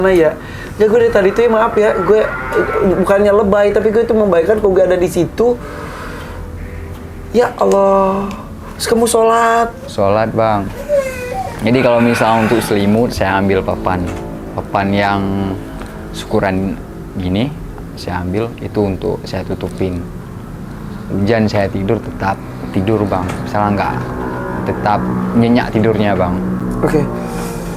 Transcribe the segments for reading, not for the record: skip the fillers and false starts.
Nah ya, ya gue dari tadi tuh ya maaf ya, gue bukannya lebay, tapi gue itu membaikan kalau gue ada di situ. Ya Allah, terus kamu sholat. Sholat bang. Jadi kalau misalnya untuk selimut saya ambil papan yang syukuran gini, saya ambil itu untuk saya tutupin. Hujan saya tidur tetap tidur bang, misalnya nggak tetap nyenyak tidurnya bang. Oke.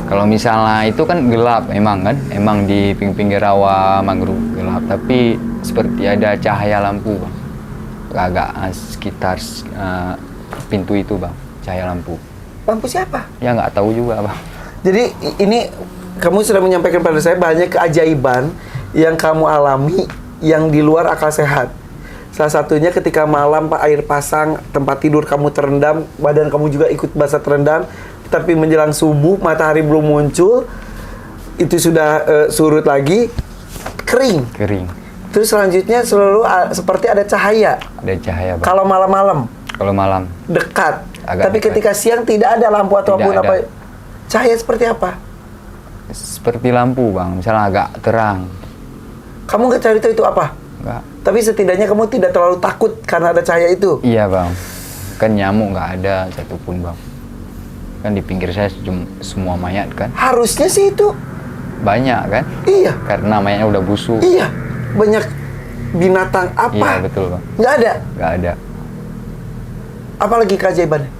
Kalau misalnya itu kan gelap emang di pinggir rawa mangrove gelap, tapi seperti ada cahaya lampu bang, agak sekitar pintu itu bang, cahaya lampu. Lampu siapa? Ya nggak tahu juga bang. Jadi ini kamu sudah menyampaikan pada saya banyak keajaiban yang kamu alami yang di luar akal sehat. Salah satunya ketika malam air pasang, tempat tidur kamu terendam, badan kamu juga ikut basah terendam. Tapi menjelang subuh, matahari belum muncul, itu sudah surut lagi, kering. Terus selanjutnya selalu seperti ada cahaya. Ada cahaya bang. Kalau malam-malam? Kalau malam. Dekat. Agak tapi dekat. ketika siang tidak ada lampu ataupun apa. Cahaya seperti apa? Seperti lampu bang, misalnya agak terang. Kamu nggak cari tahu itu apa? Enggak. Tapi setidaknya kamu tidak terlalu takut karena ada cahaya itu? Iya bang. Kan nyamuk nggak ada satupun bang. Kan di pinggir saya semua mayat kan. Harusnya sih itu. Banyak kan? Iya. Karena mayatnya udah busuk. Iya. Banyak binatang apa? Iya betul bang. Nggak ada? Nggak ada. Apalagi keajaibannya?